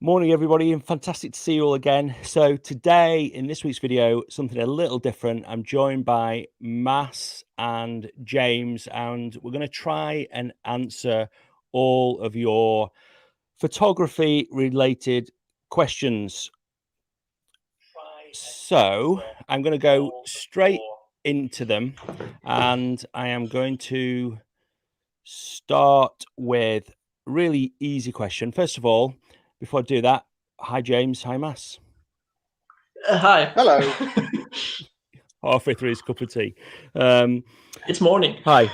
Morning, everybody, and fantastic to see you all again. So today, in this week's video, something a little different. I'm joined by Mas and James, and we're going to try and answer all of your photography-related questions. So I'm going to go straight into them, and I am going to start with a really easy question. First of all, before I do that, hi James, hi Mas. Hi. Hello. Halfway through his cup of tea. It's morning. Hi.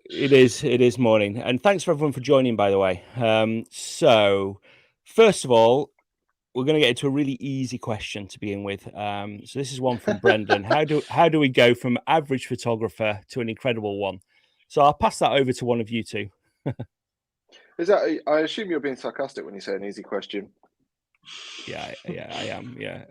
It is morning, and thanks for everyone for joining, by the way. So first of all, we're going to get into a really easy question to begin with. So this is one from Brendan. How do we go from average photographer to an incredible one? So I'll pass that over to one of you two. Is that? I assume you're being sarcastic when you say an easy question. Yeah, I am. Yeah.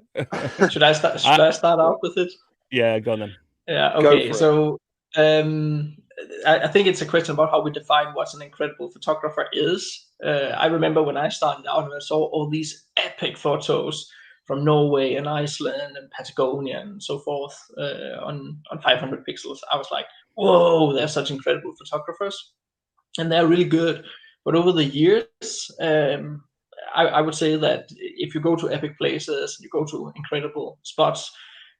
Should I start out with it? Yeah, go on then. Yeah. Okay. So I think it's a question about how we define what an incredible photographer is. I remember when I started out and I saw all these epic photos from Norway and Iceland and Patagonia and so forth on 500 pixels. I was like, whoa, they're such incredible photographers, and they're really good. But over the years, I would say that if you go to epic places, you go to incredible spots,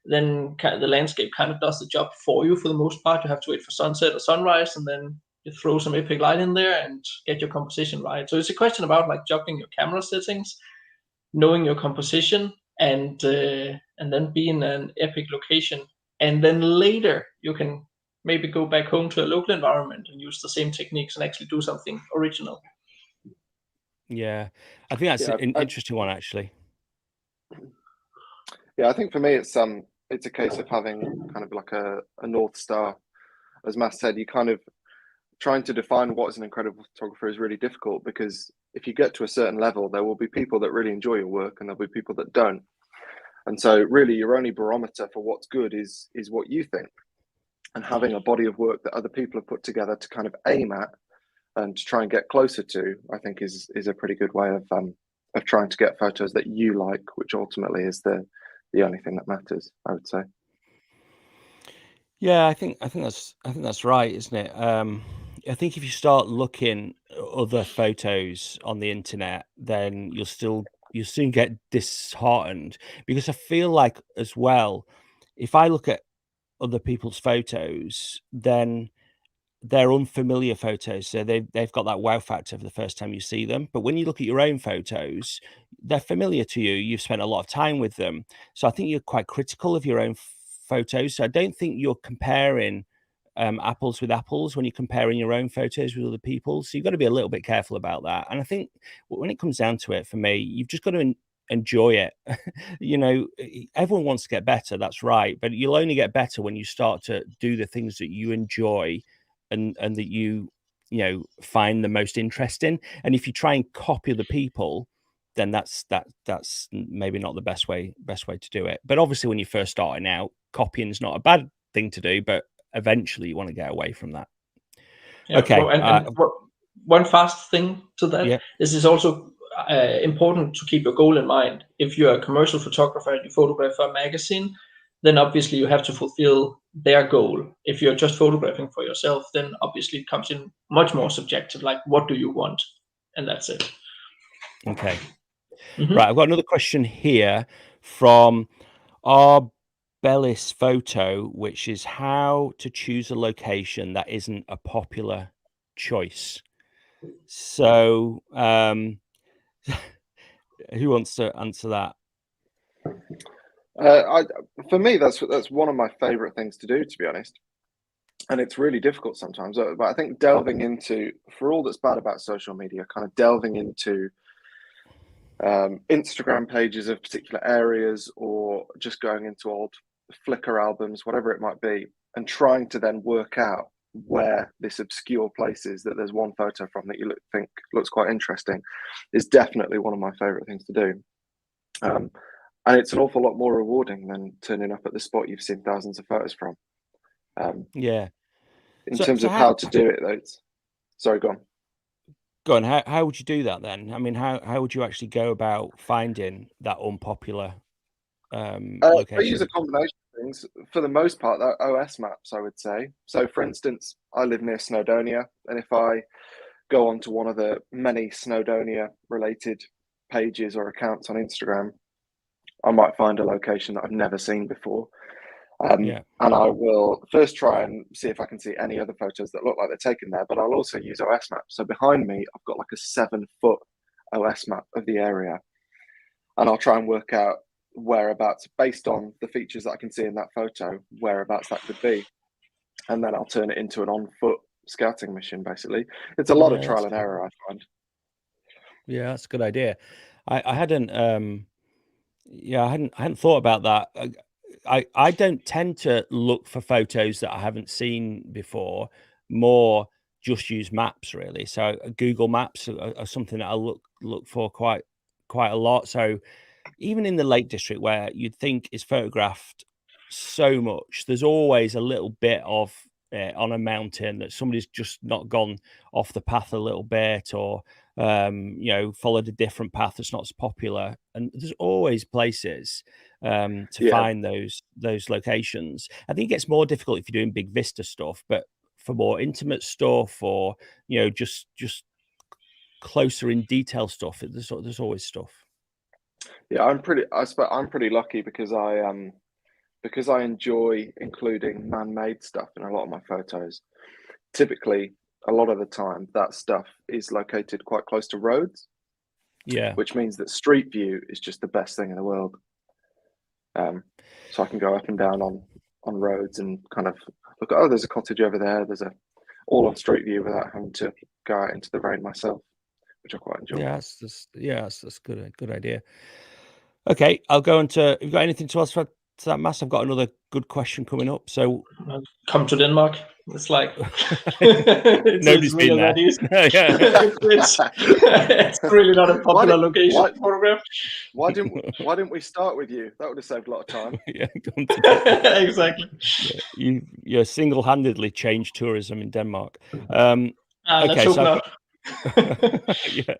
then the landscape kind of does the job for you for the most part. You have to wait for sunset or sunrise, and then you throw some epic light in there and get your composition right. So it's a question about like juggling your camera settings, knowing your composition, and then be in an epic location. And then later you can maybe go back home to a local environment and use the same techniques and actually do something original. Yeah, I think that's an interesting one, actually. Yeah, I think for me it's a case of having kind of like a North Star. As Matt said, you kind of trying to define what is an incredible photographer is really difficult, because if you get to a certain level, there will be people that really enjoy your work and there'll be people that don't. And so really your only barometer for what's good is what you think. And having a body of work that other people have put together to kind of aim at and to try and get closer to, I think is a pretty good way of trying to get photos that you like, which ultimately is the only thing that matters, I would say. Yeah, I think that's right, isn't it? I think if you start looking at other photos on the internet, then you'll soon get disheartened, because I feel like as well, if I look at other people's photos, then they're unfamiliar photos, so they've got that wow factor for the first time you see them. But when you look at your own photos, they're familiar to you. You've spent a lot of time with them, so I think you're quite critical of your own photos. So I don't think you're comparing apples with apples when you're comparing your own photos with other people's. So you've got to be a little bit careful about that. And I think when it comes down to it, for me, you've just got to enjoy it. You know, everyone wants to get better, that's right, but you'll only get better when you start to do the things that you enjoy and that you find the most interesting. And if you try and copy other people, then that's maybe not the best way to do it. But obviously when you're first starting out, copying is not a bad thing to do, but eventually you want to get away from that. Yeah, okay. well, and one fast thing to that is it's also important to keep your goal in mind. If you're a commercial photographer and you photograph for a magazine, then obviously you have to fulfill their goal. If you're just photographing for yourself, then obviously it comes in much more subjective, like what do you want? And that's it. Okay. Right, I've got another question here from our Bellis Photo, which is how to choose a location that isn't a popular choice. So who wants to answer that? For me, that's one of my favorite things to do, to be honest. And it's really difficult sometimes, but I think delving into, for all that's bad about social media, kind of delving into Instagram pages of particular areas, or just going into old Flickr albums, whatever it might be, and trying to then work out where this obscure place is that there's one photo from that you think looks quite interesting, is definitely one of my favorite things to do. And it's an awful lot more rewarding than turning up at the spot you've seen thousands of photos from. Yeah. In terms of how to do it, though, sorry, go on. Go on. How would you do that then? I mean, how would you actually go about finding that unpopular I use location? a combination of things. For the most part, they're OS maps, I would say. So, for instance, I live near Snowdonia, and if I go onto one of the many Snowdonia-related pages or accounts on Instagram, I might find a location that I've never seen before. Yeah. And I will first try and see if I can see any other photos that look like they're taken there, but I'll also use OS maps. So behind me, I've got like a 7-foot OS map of the area, and I'll try and work out whereabouts, based on the features that I can see in that photo, whereabouts that could be. And then I'll turn it into an on-foot scouting mission, basically. It's a lot of trial and error, I find. Yeah, that's a good idea. I hadn't yeah, I hadn't thought about that. I don't tend to look for photos that I haven't seen before, more just use maps really. So Google Maps are something that I look for quite a lot. So even in the Lake District, where you'd think is photographed so much, there's always a little bit of on a mountain that somebody's just not gone off the path a little bit, or you know, followed a different path that's not as popular. And there's always places to find those locations. I think it gets more difficult if you're doing big vista stuff, but for more intimate stuff, or you know, just closer in detail stuff, there's always stuff. Yeah, I'm pretty lucky because I enjoy including man-made stuff in a lot of my photos. Typically, a lot of the time, that stuff is located quite close to roads. Yeah, which means that street view is just the best thing in the world. So I can go up and down on roads and kind of look. Oh, there's a cottage over there. There's all on street view without having to go out into the rain myself, which I quite enjoy. Yeah, that's good idea. Okay, I'll go into. Have you got anything to ask for that, Mass? I've got another good question coming up. So, come to Denmark. It's like nobody's been there. It's really not a popular location to photograph. Why didn't we start with you? That would have saved a lot of time. Yeah, exactly. Yeah, you single-handedly changed tourism in Denmark. Okay, so yeah.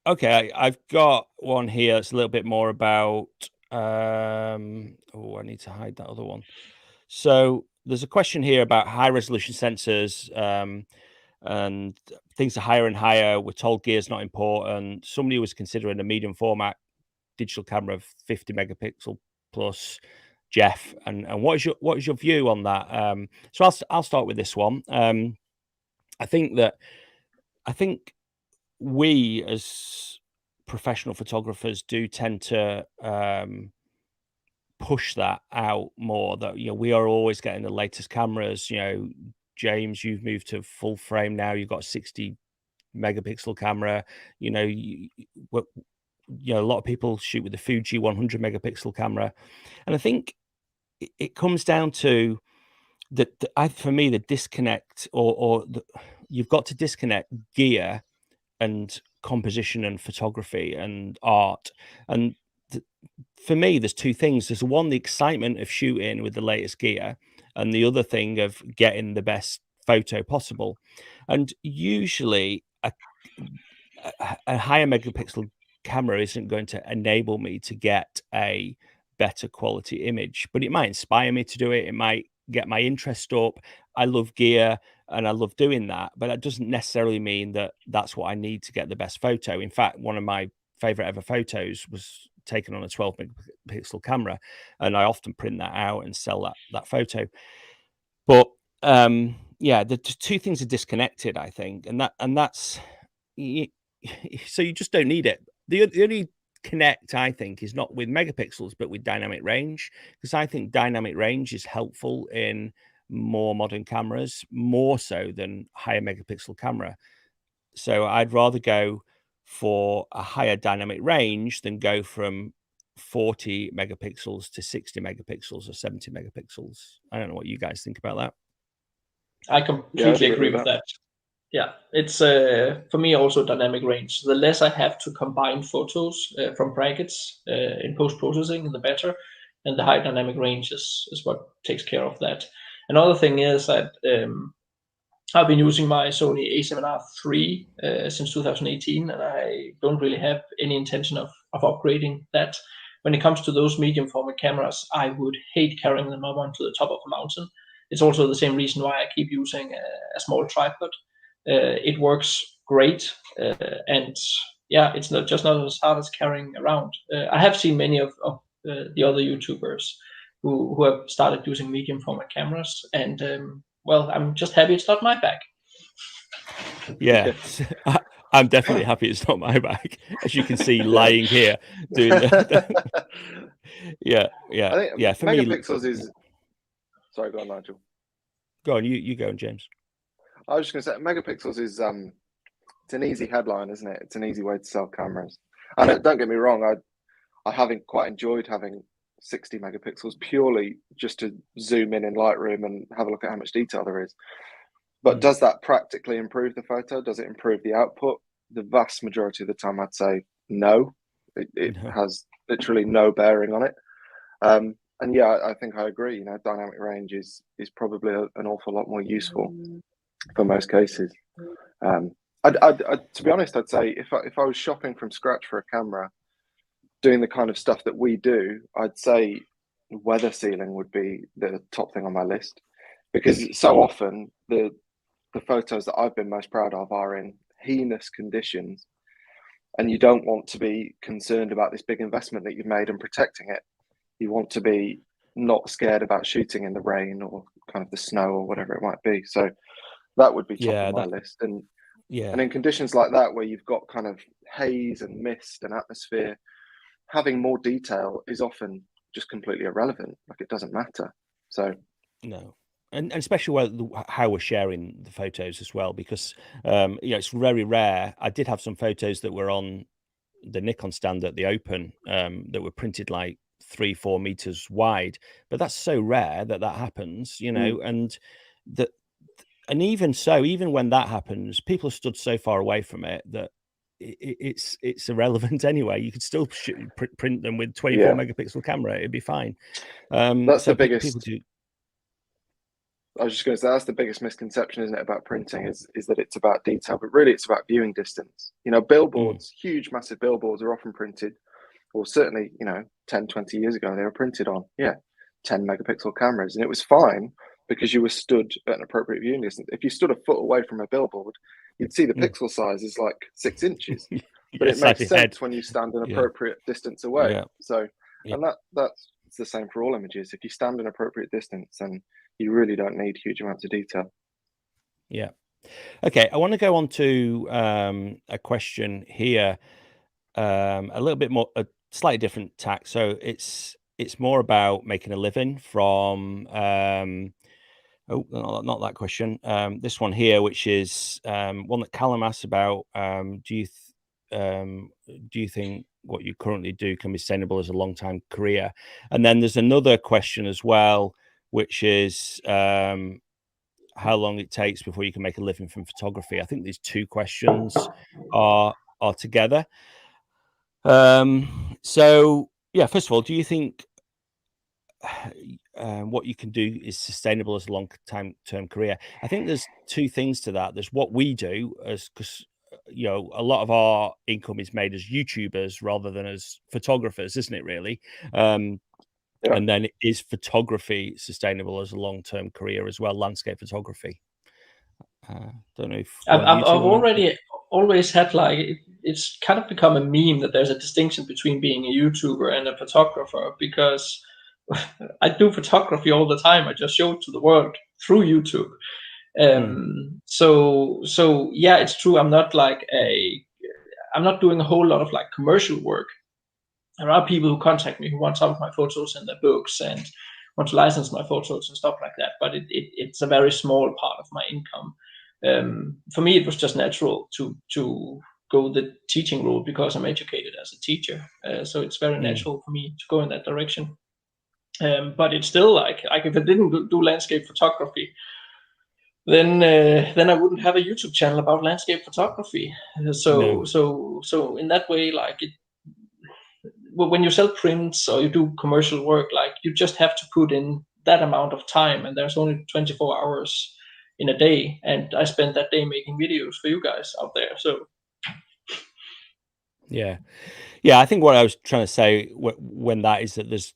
Okay, I've got one here. It's a little bit more about. Oh, I need to hide that other one. So there's a question here about high-resolution sensors, and things are higher and higher. We're told gear's not important. Somebody was considering a medium format digital camera of 50 megapixel plus. Jeff, and what is your view on that? So I'll start with this one. I think we as professional photographers do tend to push that out more, that you know, we are always getting the latest cameras. You know, James, you've moved to full frame now, you've got a 60 megapixel camera. You know, a lot of people shoot with the Fuji 100 megapixel camera, and I think it comes down to for me the disconnect, you've got to disconnect gear and composition and photography and art. And for me, there's two things. There's one, the excitement of shooting with the latest gear, and the other thing of getting the best photo possible. And usually a higher megapixel camera isn't going to enable me to get a better quality image, but it might inspire me to do it. It might get my interest up. I love gear and I love doing that, but that doesn't necessarily mean that that's what I need to get the best photo. In fact, one of my favorite ever photos was taken on a 12 megapixel camera, and I often print that out and sell that photo. But yeah, the two things are disconnected, I think, and that's so you just don't need it. The only connect, I think, is not with megapixels, but with dynamic range, because I think dynamic range is helpful in more modern cameras, more so than higher megapixel camera. So I'd rather go for a higher dynamic range than go from 40 megapixels to 60 megapixels or 70 megapixels. I don't know what you guys think about that. I completely agree with that. Yeah, it's for me also dynamic range. The less I have to combine photos from brackets in post-processing, the better. And the high dynamic range is what takes care of that. Another thing is that I've been using my Sony a7R III since 2018, and I don't really have any intention of upgrading that. When it comes to those medium format cameras, I would hate carrying them up onto the top of a mountain. It's also the same reason why I keep using a small tripod. It works great, and yeah, it's not as hard as carrying around. I have seen many of the other YouTubers who have started using medium format cameras, and well, I'm just happy it's not my bag. Yeah, I'm definitely happy it's not my bag, as you can see lying here doing yeah. I think Yeah, for megapixels me, is. Sorry, go on, Nigel. Go on, you go on, James. I was just going to say, megapixels is it's an easy headline, isn't it? It's an easy way to sell cameras. And don't get me wrong, I haven't quite enjoyed having 60 megapixels purely just to zoom in Lightroom and have a look at how much detail there is. But does that practically improve the photo? Does it improve the output? The vast majority of the time, I'd say no. It has literally no bearing on it. And yeah, I think I agree. Dynamic range is probably an awful lot more useful for most cases. To be honest, I'd say if I was shopping from scratch for a camera, doing the kind of stuff that we do, I'd say weather sealing would be the top thing on my list, because so often the photos that I've been most proud of are in heinous conditions, and you don't want to be concerned about this big investment that you've made and protecting it. You want to be not scared about shooting in the rain or kind of the snow or whatever it might be. So that would be top of my list. And in conditions like that, where you've got kind of haze and mist and atmosphere, having more detail is often just completely irrelevant. Like, it doesn't matter. So no. And especially how we're sharing the photos as well, because it's very rare. I did have some photos that were on the Nikon stand at the Open that were printed like 3-4 meters wide, but that's so rare that happens, and even when that happens, people are stood so far away from it that it's irrelevant anyway. You could still print them with 24 megapixel camera, it'd be fine. That's the biggest. People do. I was just going to say, that's the biggest misconception, isn't it, about printing, is that it's about detail, but really it's about viewing distance. Billboards, huge, massive billboards are often printed, or certainly, 10, 20 years ago, they were printed on, 10 megapixel cameras. And it was fine because you were stood at an appropriate viewing distance. If you stood a foot away from a billboard, you'd see the pixel size is like 6 inches. But it makes sense when you stand an appropriate distance away. Yeah. So, and that's the same for all images. If you stand an appropriate distance, then you really don't need huge amounts of detail. Yeah. Okay, I want to go on to a question here, a little bit more, a slightly different tack. So it's more about making a living from not that question. This one here, which is one that Callum asked about. Do you think what you currently do can be sustainable as a long-time career? And then there's another question as well, which is how long it takes before you can make a living from photography. I think these two questions are together. So yeah, first of all, do you think what you can do is sustainable as a long-term career? I think there's two things to that. There's what we do, because a lot of our income is made as YouTubers rather than as photographers, isn't it, really? And then is photography sustainable as a long-term career as well, landscape photography? Don't know if I've already always had, like, it's kind of become a meme that there's a distinction between being a YouTuber and a photographer, because I do photography all the time. I just show it to the world through YouTube. So yeah, it's true. I'm not doing a whole lot of like commercial work. There are people who contact me who want some of my photos in their books and want to license my photos and stuff like that. But it's a very small part of my income. For me, it was just natural to go the teaching route because I'm educated as a teacher. So it's very natural for me to go in that direction. But it's still like if I didn't do landscape photography, then I wouldn't have a YouTube channel about landscape photography. So in that way, like, when you sell prints or you do commercial work, like, you just have to put in that amount of time, and there's only 24 hours in a day, and I spent that day making videos for you guys out there. So yeah, I think what I was trying to say when that is that there's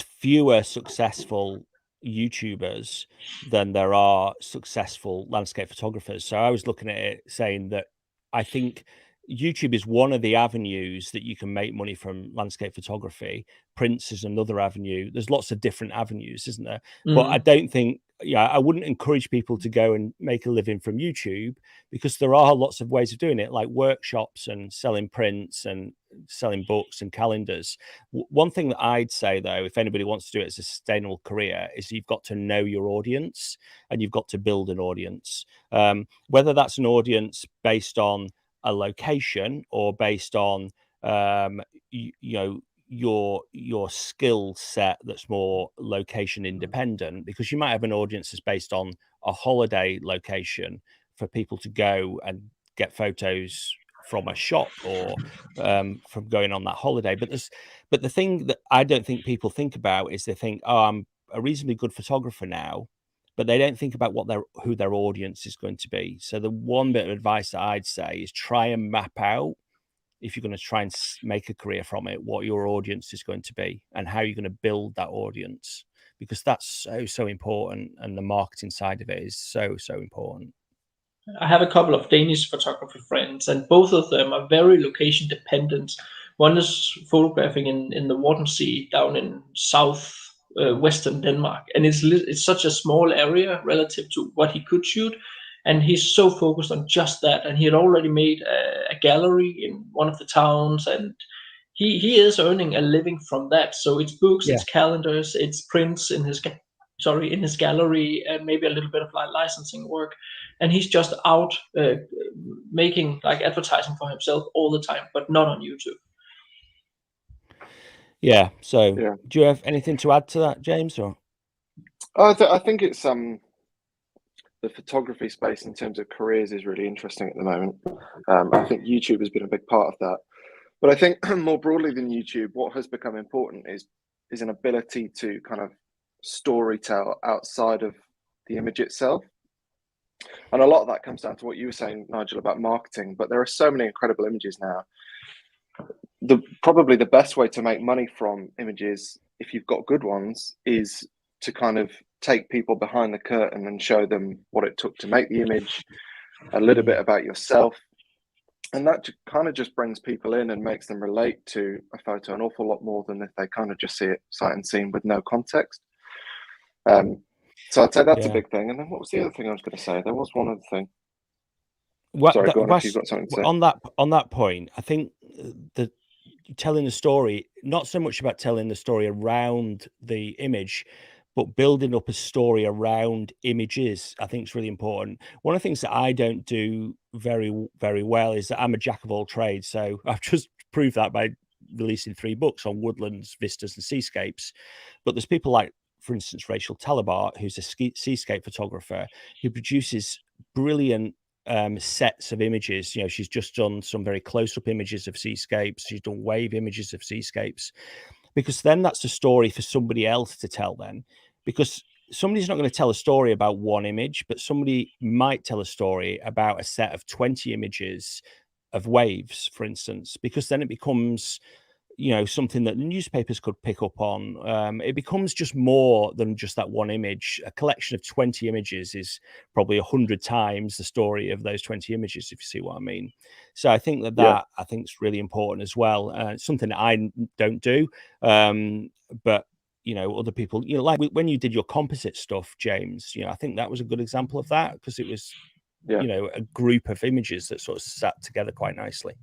fewer successful YouTubers than there are successful landscape photographers. So I was looking at it saying that I think YouTube is one of the avenues that you can make money from landscape photography. Prints is another avenue. There's lots of different avenues, isn't there? But I don't think, I wouldn't encourage people to go and make a living from YouTube, because there are lots of ways of doing it, like workshops and selling prints and selling books and calendars. One thing that I'd say, though, if anybody wants to do it as a sustainable career, is you've got to know your audience and you've got to build an audience. Whether that's an audience based on a location or based on your skill set that's more location independent, because you might have an audience that's based on a holiday location for people to go and get photos from a shop or from going on that holiday. But the thing that I don't think people think about is they think, oh, I'm a reasonably good photographer now, but they don't think about who their audience is going to be. So the one bit of advice that I'd say is try and map out, if you're going to try and make a career from it, what your audience is going to be and how you're going to build that audience, because that's so important, and the marketing side of it is so important. I have a couple of Danish photography friends, and both of them are very location dependent. One is photographing in the Wadden Sea down in south western Denmark, and it's such a small area relative to what he could shoot, and he's so focused on just that. And he had already made a gallery in one of the towns, and he is earning a living from that. So it's books, it's calendars, it's prints in his gallery, and maybe a little bit of like licensing work, and he's just out making like advertising for himself all the time, but not on YouTube. So do you have anything to add to that, James? Or I think it's the photography space in terms of careers is really interesting at the moment. I think YouTube has been a big part of that, but I think more broadly than YouTube, what has become important is an ability to kind of storytell outside of the image itself. And a lot of that comes down to what you were saying, Nigel, about marketing. But there are so many incredible images now. Probably the best way to make money from images, if you've got good ones, is to kind of take people behind the curtain and show them what it took to make the image, a little bit about yourself. And that kind of just brings people in and makes them relate to a photo an awful lot more than if they kind of just see it sight unseen with no context. So I'd say that's a big thing. And then what was the other thing I was going to say? There was one other thing. Sorry, go on if you've got something to say. On that point, I think the telling the story, not so much about telling the story around the image, but building up a story around images, I think is really important. One of the things that I don't do very, very well is that I'm a jack of all trades. So I've just proved that by releasing 3 books on woodlands, vistas, and seascapes. But there's people like, for instance, Rachel Talabart, who's a seascape photographer, who produces brilliant sets of images. You know, she's just done some very close-up images of seascapes. She's done wave images of seascapes, because then that's a story for somebody else to tell then, because somebody's not going to tell a story about one image, but somebody might tell a story about a set of 20 images of waves, for instance, because then it becomes, you know, something that newspapers could pick up on. It becomes just more than just that one image. A collection of 20 images is probably 100 times the story of those 20 images, if you see what I mean. So I think that I think is really important as well. It's something that I don't do, but you know, other people, you know, like when you did your composite stuff, James, you know, I think that was a good example of that, because it was, you know, a group of images that sort of sat together quite nicely.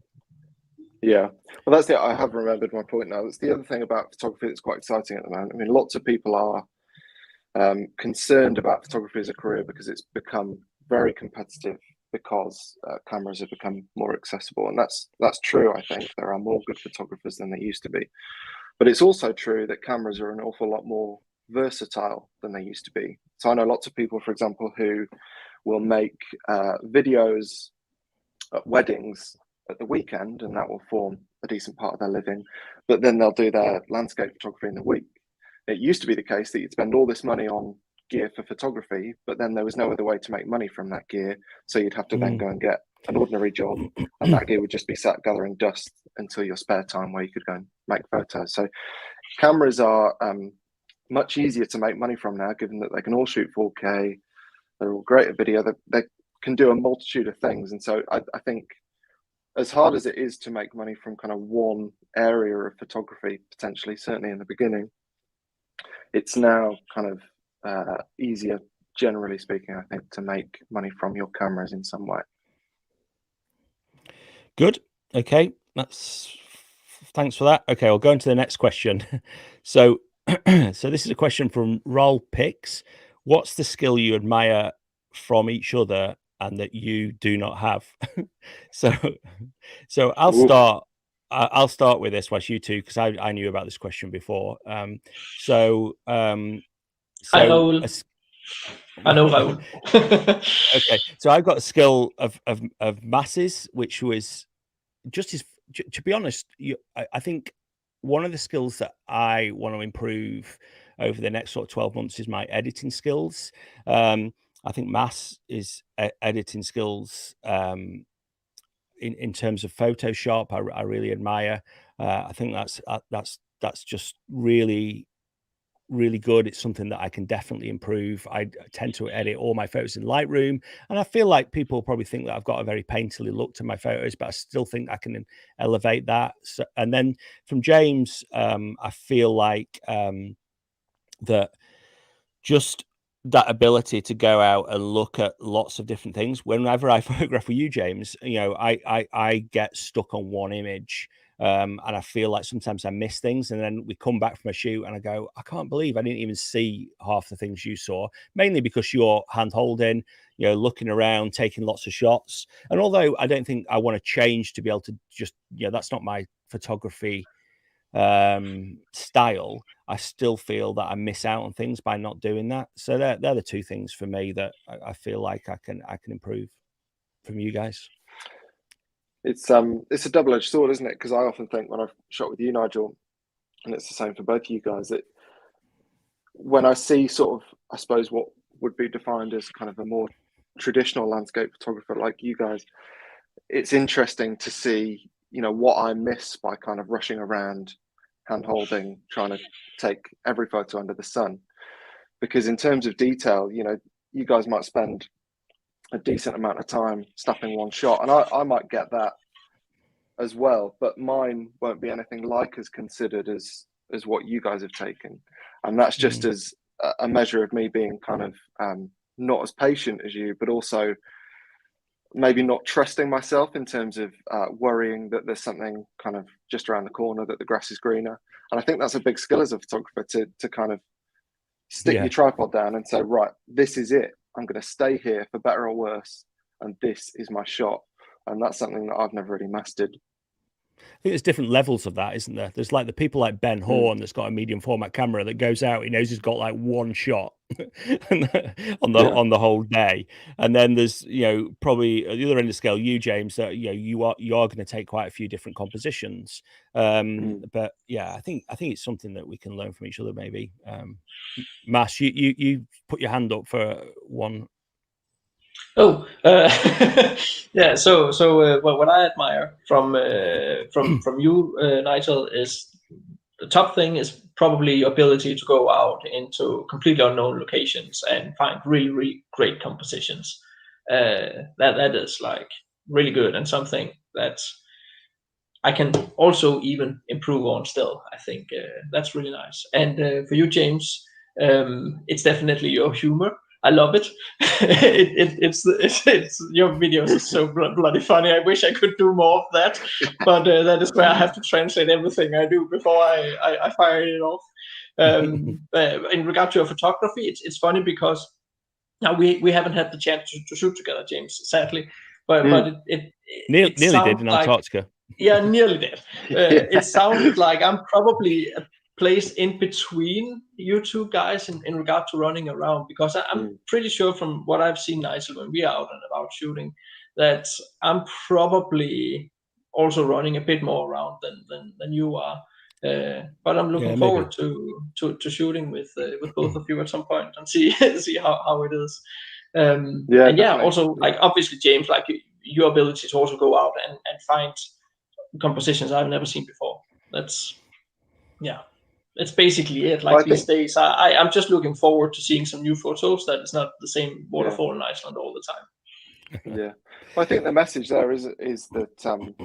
Yeah, well, that's I have remembered my point now. That's the other thing about photography that's quite exciting at the moment. I mean, lots of people are concerned about photography as a career because it's become very competitive, because cameras have become more accessible, and that's true. I think there are more good photographers than there used to be, but it's also true that cameras are an awful lot more versatile than they used to be. So I know lots of people, for example, who will make videos at weddings at the weekend, and that will form a decent part of their living, but then they'll do their landscape photography in the week. It used to be the case that you'd spend all this money on gear for photography, but then there was no other way to make money from that gear. So you'd have to then go and get an ordinary job, and that gear would just be sat gathering dust until your spare time where you could go and make photos. So cameras are much easier to make money from now, given that they can all shoot 4K. They're all great at video. They can do a multitude of things. And so I think as hard as it is to make money from kind of one area of photography, potentially, certainly in the beginning, it's now kind of easier, generally speaking, I think, to make money from your cameras in some way. Good. Okay. Thanks for that. Okay, I'll go into the next question. So this is a question from Roll Pix. What's the skill you admire from each other and that you do not have? so I'll start. I'll start with this whilst you two, because I knew about this question before. Hi, Raoul. I know Raoul. Okay, so I've got a skill of masses, which was just as, to be honest, I think one of the skills that I want to improve over the next sort of 12 months is my editing skills. I think mass is editing skills in terms of Photoshop. I really admire. I think that's just really good. It's something that I can definitely improve. I tend to edit all my photos in Lightroom, and I feel like people probably think that I've got a very painterly look to my photos, but I still think I can elevate that. So, and then from James, I feel like that just that ability to go out and look at lots of different things. Whenever I photograph with you, James, you know, I get stuck on one image. And I feel like sometimes I miss things, and then we come back from a shoot and I go, I can't believe I didn't even see half the things you saw, mainly because you're hand holding, you know, looking around, taking lots of shots. And although I don't think I want to change to be able to just, you know, that's not my photography style, I still feel that I miss out on things by not doing that. So they're the two things for me that I feel like I can improve from you guys. It's a double-edged sword, isn't it? Because I often think when I've shot with you, Nigel, and it's the same for both of you guys, that when I see sort of, I suppose, what would be defined as kind of a more traditional landscape photographer like you guys, it's interesting to see, you know, what I miss by kind of rushing around, hand holding, trying to take every photo under the sun. Because in terms of detail, you know, you guys might spend a decent amount of time snapping one shot, and I might get that as well, but mine won't be anything like as considered as what you guys have taken. And that's just as a measure of me being kind of not as patient as you, but also maybe not trusting myself in terms of worrying that there's something kind of just around the corner, that the grass is greener. And I think that's a big skill as a photographer, to kind of stick your tripod down and say, right, this is it. I'm going to stay here for better or worse, and this is my shot. And that's something that I've never really mastered. I think there's different levels of that, isn't there? There's like the people like Ben Horn that's got a medium format camera that goes out, he knows he's got like one shot on the whole day. And then there's, you know, probably at the other end of the scale, you, James, that, you know, you are going to take quite a few different compositions. But yeah, I think it's something that we can learn from each other, maybe. Mas, you put your hand up for one. Yeah. So what I admire from you, Nigel, is the top thing is probably your ability to go out into completely unknown locations and find really, really great compositions. That is like really good, and something that I can also even improve on still. I think that's really nice. And for you, James, it's definitely your humor. I love it. It's your videos are so bloody funny. I wish I could do more of that, but that is where I have to translate everything I do before I fire it off. In regard to your photography, it's funny because now we haven't had the chance to shoot together, James, sadly, but it nearly did in Antarctica. Yeah, nearly did. It sounds like I'm probably place in between you two guys in regard to running around, because I'm pretty sure from what I've seen, Nigel, when we're out and about shooting, that I'm probably also running a bit more around than you are. But I'm looking Yeah, forward to shooting with both of you at some point and see see how it is. And yeah, definitely. also like obviously James, like your ability to also go out and find compositions I've never seen before. That's it's basically it. Like these days, I'm just looking forward to seeing some new photos that is not the same waterfall in Iceland all the time. Yeah, well, I think the message there is that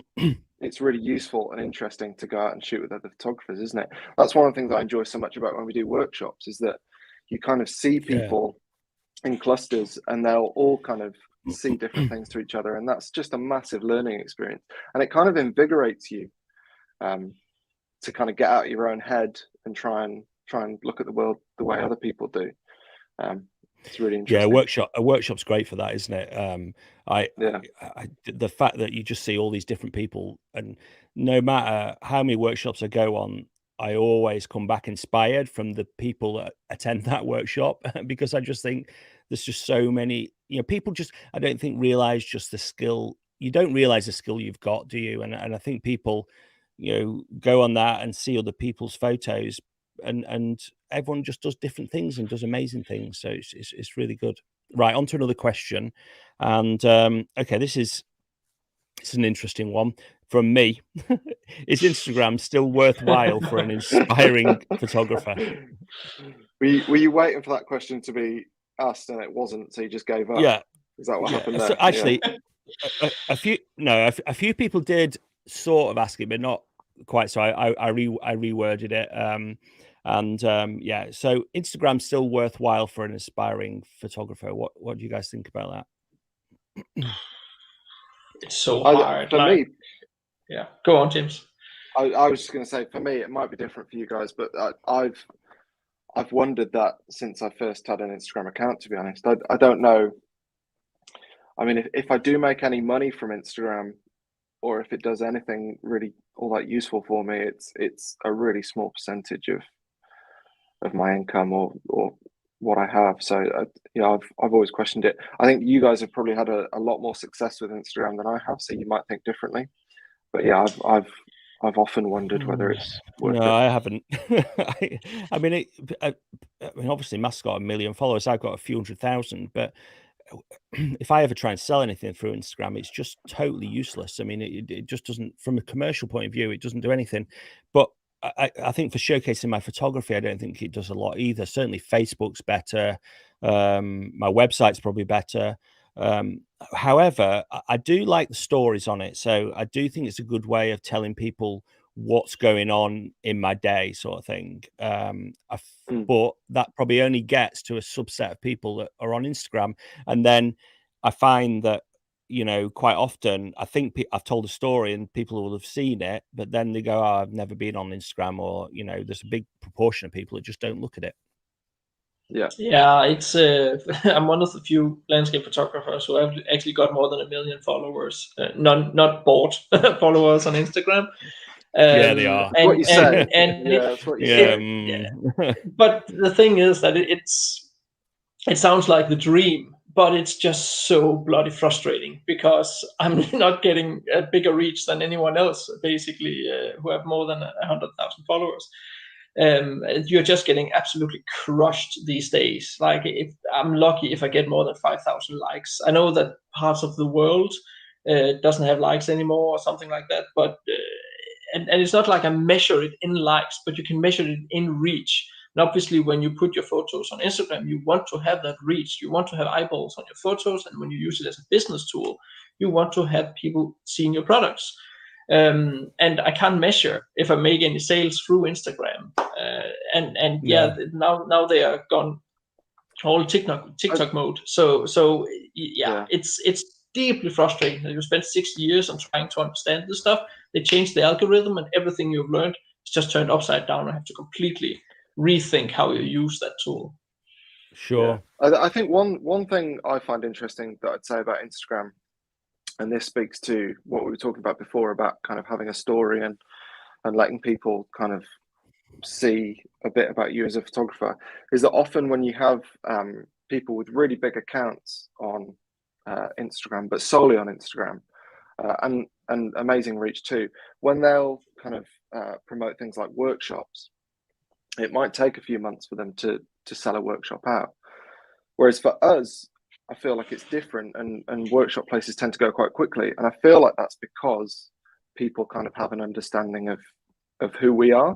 it's really useful and interesting to go out and shoot with other photographers, isn't it? That's one of the things I enjoy so much about when we do workshops, is that you kind of see people in clusters and they'll all kind of see different things to each other, and that's just a massive learning experience, and it kind of invigorates you to kind of get out of your own head and try and look at the world the way other people do. It's really interesting. Yeah, a workshop's great for that, isn't it? The fact that you just see all these different people, and no matter how many workshops I go on, I always come back inspired from the people that attend that workshop, because I just think there's just so many, people just, I don't think realize just the skill. You don't realize the skill you've got, do you? And I think people, go on that and see other people's photos, and everyone just does different things and does amazing things. So it's really good. Right, on to another question. And okay, it's an interesting one from me. Is Instagram still worthwhile for an inspiring photographer? Were you waiting for that question to be asked and it wasn't, so you just gave up? Yeah. Is that what happened there? So actually, a few people did sort of ask it, but not quite. So I reworded it. So Instagram's still worthwhile for an aspiring photographer. What do you guys think about that? It's so hard. For me, yeah. Go on, James. I was just going to say, for me, it might be different for you guys, but I've wondered that since I first had an Instagram account. To be honest, I don't know. I mean, if I do make any money from Instagram, or if it does anything really all that useful for me, it's a really small percentage of my income or what I have. So I've always questioned it. I think you guys have probably had a lot more success with Instagram than I have, so you might think differently. But yeah, I've often wondered whether it's worth it. I haven't. I mean, obviously, Matt's got 1 million followers. I've got a few 100,000. But if I ever try and sell anything through Instagram, it's just totally useless. I mean, it just doesn't, from a commercial point of view, it doesn't do anything. But I think for showcasing my photography, I don't think it does a lot either. Certainly, Facebook's better. My website's probably better. However, I do like the stories on it. So I do think it's a good way of telling people what's going on in my day, sort of thing. But that probably only gets to a subset of people that are on Instagram. And then I find that, quite often, I think I've told a story and people will have seen it, but then they go, "Oh, I've never been on Instagram," or, there's a big proportion of people that just don't look at it. Yeah, it's I'm one of the few landscape photographers who have actually got more than 1 million followers, not bought followers on Instagram. Yeah, they are. What you said. That's what you said. Yeah. But the thing is that it sounds like the dream, but it's just so bloody frustrating because I'm not getting a bigger reach than anyone else, basically, who have more than 100,000 followers. You're just getting absolutely crushed these days. Like, if I'm lucky if I get more than 5,000 likes. I know that parts of the world doesn't have likes anymore or something like that, but and it's not like I measure it in likes, but you can measure it in reach. And obviously, when you put your photos on Instagram, you want to have that reach. You want to have eyeballs on your photos, and when you use it as a business tool, you want to have people seeing your products. And I can't measure if I make any sales through Instagram. Now they are gone all TikTok mode. So it's deeply frustrating that you spent 6 years on trying to understand this stuff. They changed the algorithm, and everything you've learned is just turned upside down. I have to completely rethink how you use that tool. Sure. Yeah. I think one thing I find interesting that I'd say about Instagram, and this speaks to what we were talking about before about kind of having a story and letting people kind of see a bit about you as a photographer, is that often when you have people with really big accounts on Instagram, but solely on Instagram, and amazing reach too. When they'll kind of promote things like workshops, it might take a few months for them to sell a workshop out. Whereas for us, I feel like it's different, and workshop places tend to go quite quickly. And I feel like that's because people kind of have an understanding of who we are,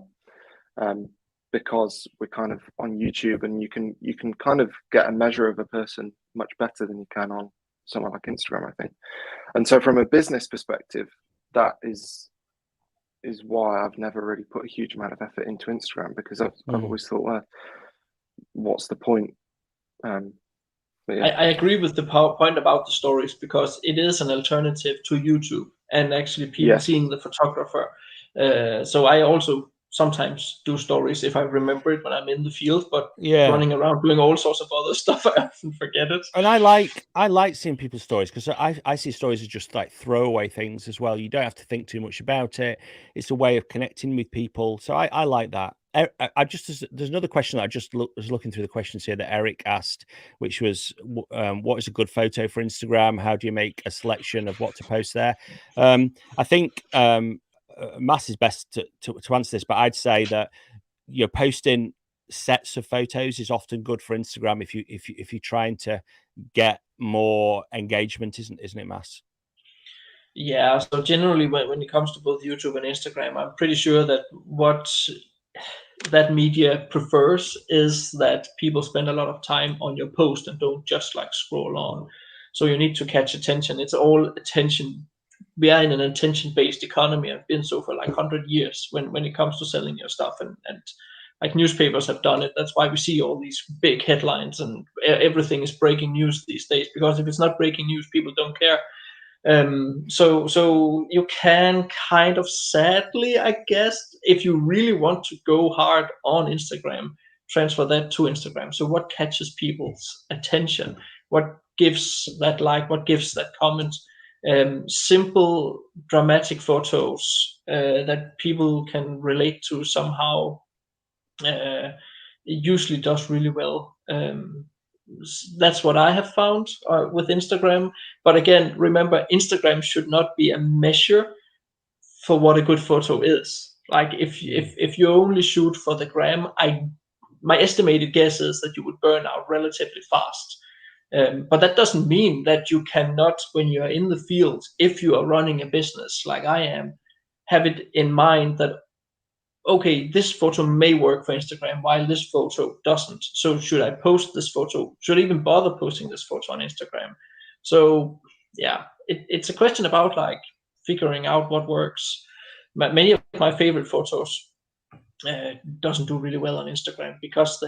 because we're kind of on YouTube, and you can kind of get a measure of a person much better than you can on somewhere like Instagram, I think. And so from a business perspective, that is why I've never really put a huge amount of effort into Instagram, because I've always thought, well, what's the point? Yeah. I agree with the point about the stories, because it is an alternative to YouTube and actually people seeing the photographer. So I also sometimes do stories if I remember it when I'm in the field, but running around doing all sorts of other stuff, I often forget it. And I like seeing people's stories, because I see stories as just like throwaway things as well. You don't have to think too much about it. It's a way of connecting with people. So I like that. There's another question that I just was looking through the questions here that Eric asked, which was, what is a good photo for Instagram? How do you make a selection of what to post there? I think Mass is best to answer this, but I'd say that you're posting sets of photos is often good for Instagram if you're trying to get more engagement, isn't it, Mass? Yeah, so generally when it comes to both YouTube and Instagram, I'm pretty sure that what that media prefers is that people spend a lot of time on your post and don't just like scroll on. So you need to catch attention. It's all attention. We are in an attention-based economy. I've been so for like 100 years when it comes to selling your stuff, and like newspapers have done it. That's why we see all these big headlines and everything is breaking news these days, because if it's not breaking news, people don't care. So you can kind of, sadly, I guess, if you really want to go hard on Instagram, transfer that to Instagram. So what catches people's attention? What gives that like? What gives that comment? Simple, dramatic photos that people can relate to somehow. It usually does really well. That's what I have found with Instagram. But again, remember, Instagram should not be a measure for what a good photo is. Like if you only shoot for the gram, my estimated guess is that you would burn out relatively fast. But that doesn't mean that you cannot, when you're in the field, if you are running a business like I am, have it in mind that, okay, this photo may work for Instagram while this photo doesn't. So should I post this photo? Should I even bother posting this photo on Instagram? So yeah, it's a question about like figuring out what works. Many of my favorite photos doesn't do really well on Instagram because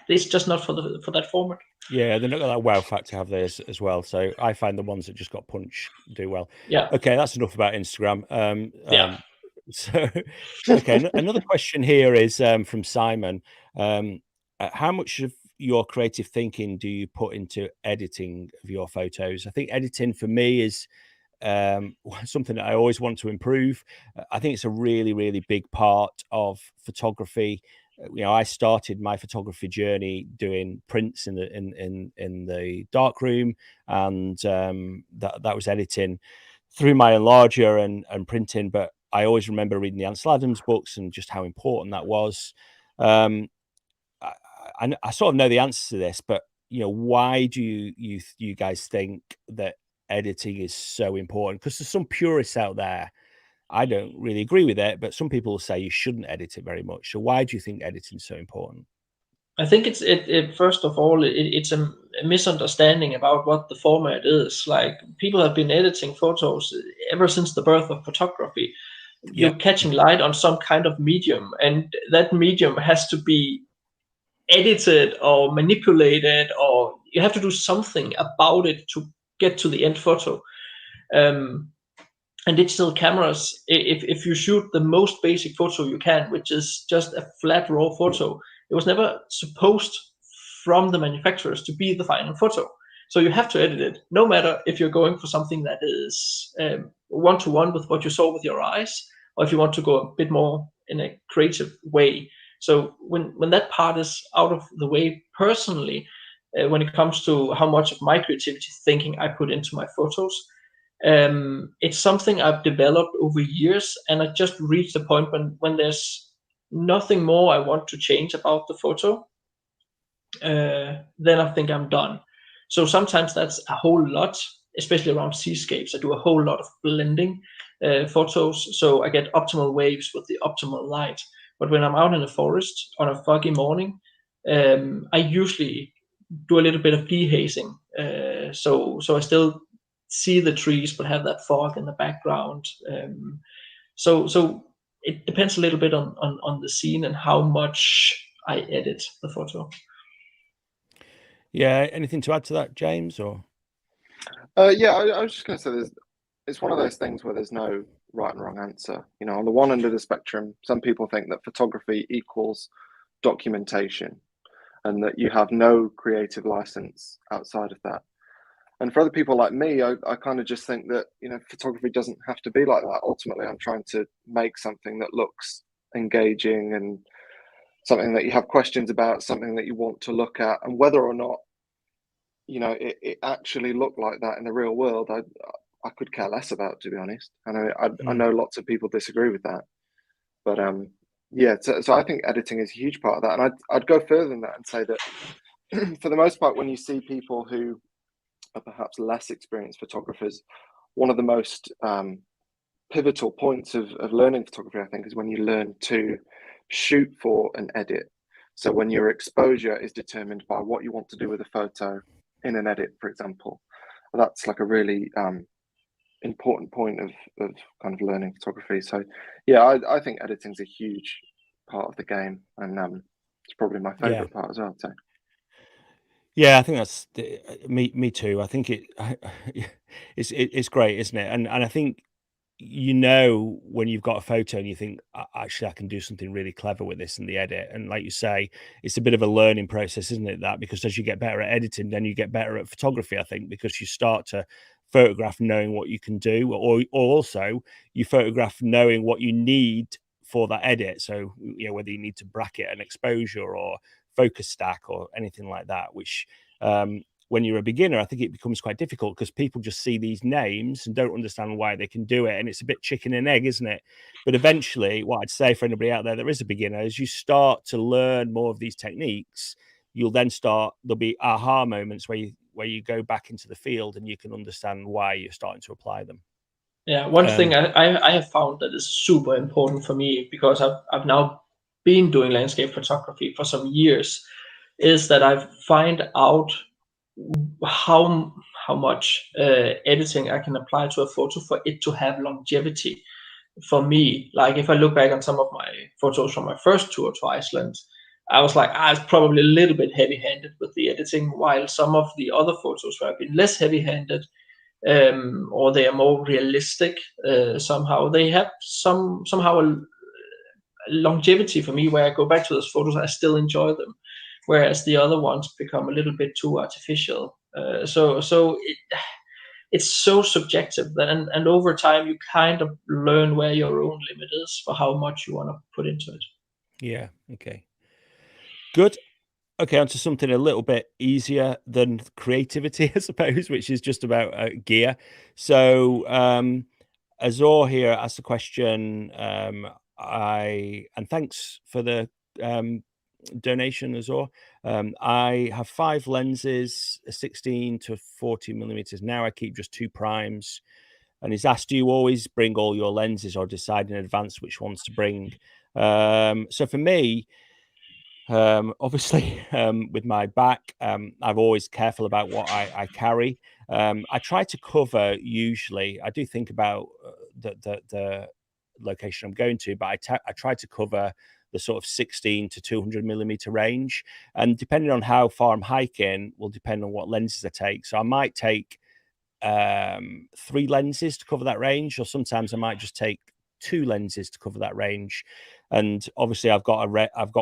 it's just not for that format. Yeah, they're not got that wow factor, have they, as well? So I find the ones that just got punch do well. Yeah. Okay, that's enough about Instagram. So, okay, another question here is from Simon. How much of your creative thinking do you put into editing of your photos? I think editing for me is something that I always want to improve. I think it's a really, really big part of photography. I started my photography journey doing prints in the darkroom, and that was editing through my enlarger and printing. But I always remember reading the Ansel Adams books and just how important that was. I sort of know the answer to this, but why do you guys think that editing is so important? Because there's some purists out there. I don't really agree with it, but some people say you shouldn't edit it very much. So why do you think editing is so important? I think it first of all, it's a misunderstanding about what the format is. Like, people have been editing photos ever since the birth of photography. You're catching light on some kind of medium, and that medium has to be edited or manipulated, or you have to do something about it to get to the end photo. And digital cameras, if you shoot the most basic photo you can, which is just a flat raw photo, it was never supposed from the manufacturers to be the final photo. So you have to edit it, no matter if you're going for something that is one-to-one with what you saw with your eyes, or if you want to go a bit more in a creative way. So when that part is out of the way, personally, when it comes to how much of my creativity thinking I put into my photos, It's something I've developed over years, and I just reached a point when there's nothing more I want to change about the photo, then I think I'm done. So sometimes that's a whole lot, especially around seascapes. I do a whole lot of blending photos, so I get optimal waves with the optimal light. But when I'm out in the forest on a foggy morning, I usually do a little bit of dehazing. So I still see the trees, but have that fog in the background. So it depends a little bit on the scene and how much I edit the photo. Yeah. Anything to add to that, James? Or Yeah, I was just going to say, it's one of those things where there's no right and wrong answer. You know, on the one end of the spectrum, some people think that photography equals documentation, and that you have no creative license outside of that. And for other people like me, I kind of just think that, you know, photography doesn't have to be like that. Ultimately, I'm trying to make something that looks engaging and something that you have questions about, something that you want to look at, and whether or not, you know, it actually looked like that in the real world, I could care less about, to be honest. I know lots of people disagree with that, but yeah. So I think editing is a huge part of that, and I'd go further than that and say that for the most part, when you see people who are perhaps less experienced photographers, one of the most pivotal points of learning photography, I think, is when you learn to shoot for an edit. So when your exposure is determined by what you want to do with a photo in an edit, for example, that's like a really important point of kind of learning photography. So yeah, I think editing is a huge part of the game, and it's probably my favorite part as well. So yeah, I think that's me too. I think it's great, isn't it? And I think, you know, when you've got a photo and you think, Actually, I can do something really clever with this in the edit." And like you say, it's a bit of a learning process, isn't it? That, because as you get better at editing, then you get better at photography, I think, because you start to photograph knowing what you can do, or also you photograph knowing what you need for that edit. So, you know, whether you need to bracket an exposure or focus stack or anything like that, which when you're a beginner, I think it becomes quite difficult because people just see these names and don't understand why they can do it. And it's a bit chicken and egg, isn't it? But eventually, what I'd say for anybody out there that is a beginner, as you start to learn more of these techniques, you'll then there'll be aha moments where you go back into the field and you can understand why you're starting to apply them. Yeah, one thing I have found that is super important for me, because I've now been doing landscape photography for some years, is that I find out how much editing I can apply to a photo for it to have longevity for me. Like if I look back on some of my photos from my first tour to Iceland, I was like, I was probably a little bit heavy-handed with the editing, while some of the other photos where I've been less heavy-handed, or they are more realistic, somehow they have somehow a longevity for me, where I go back to those photos, I still enjoy them, whereas the other ones become a little bit too artificial. So it's so subjective, and over time you kind of learn where your own limit is for how much you want to put into it. Yeah. Okay. Good. Okay, on to something a little bit easier than creativity, I suppose, which is just about gear. So Azor here asked the question, and thanks for the donation, Azor. I have 5 lenses, 16 to 40 millimeters. Now I keep just 2 primes. And he's asked, do you always bring all your lenses or decide in advance which ones to bring? So for me, obviously, with my back, I'm always careful about what I carry. I try to cover, usually, I do think about the location I'm going to, but I try to cover the sort of 16 to 200 millimeter range. And depending on how far I'm hiking will depend on what lenses I take. So I might take 3 lenses to cover that range, or sometimes I might just take 2 lenses to cover that range. And obviously I've got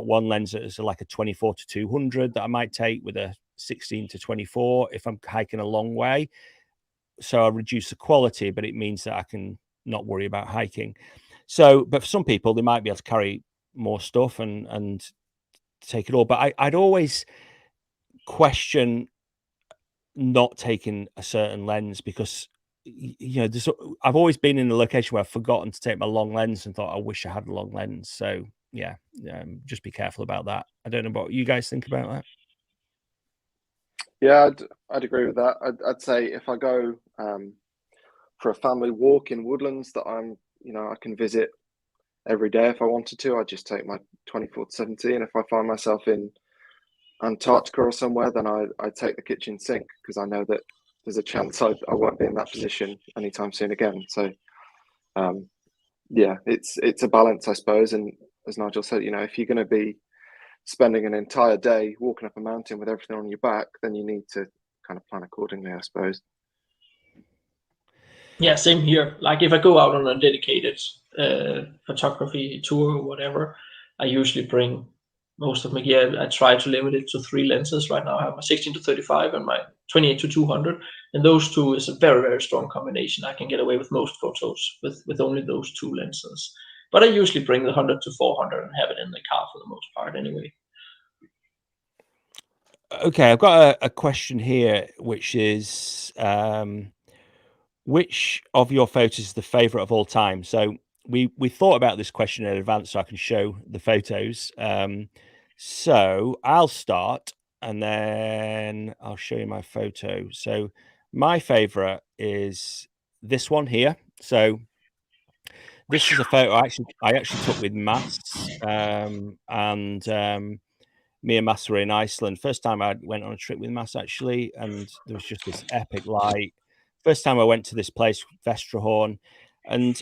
one lens that is like a 24 to 200 that I might take with a 16 to 24 if I'm hiking a long way. So I reduce the quality, but it means that I can not worry about hiking. So, but for some people, they might be able to carry more stuff and take it all. But I'd always question not taking a certain lens, because you know, I've always been in a location where I've forgotten to take my long lens and thought I wish I had a long lens. So yeah, just be careful about that. I don't know what you guys think about that. Yeah, I'd agree with that. I'd say if I go for a family walk in woodlands that I can visit every day if I wanted to, I'd just take my 24-70. And if I find myself in Antarctica or somewhere, then I'd take the kitchen sink, because I know that there's a chance I won't be in that position anytime soon again. So yeah, it's a balance, I suppose. And as Nigel said, if you're going to be spending an entire day walking up a mountain with everything on your back, then you need to kind of plan accordingly, I suppose. Yeah, same here. Like if I go out on a dedicated photography tour or whatever, I usually bring most of my gear. I try to limit it to 3 lenses. Right now I have my 16-35 and my 28-200, and those two is a very, very strong combination. I can get away with most photos with only those 2 lenses. But I usually bring the 100-400 and have it in the car for the most part anyway. Okay, I've got a question here, which is which of your photos is the favorite of all time? So we thought about this question in advance so I can show the photos. So I'll start and then I'll show you my photo. So my favorite is this one here. So this is a photo I actually took with Mass, and me and Mass were in Iceland. First time I went on a trip with Mass, actually, and there was just this epic light. First time I went to this place, Vestrahorn, and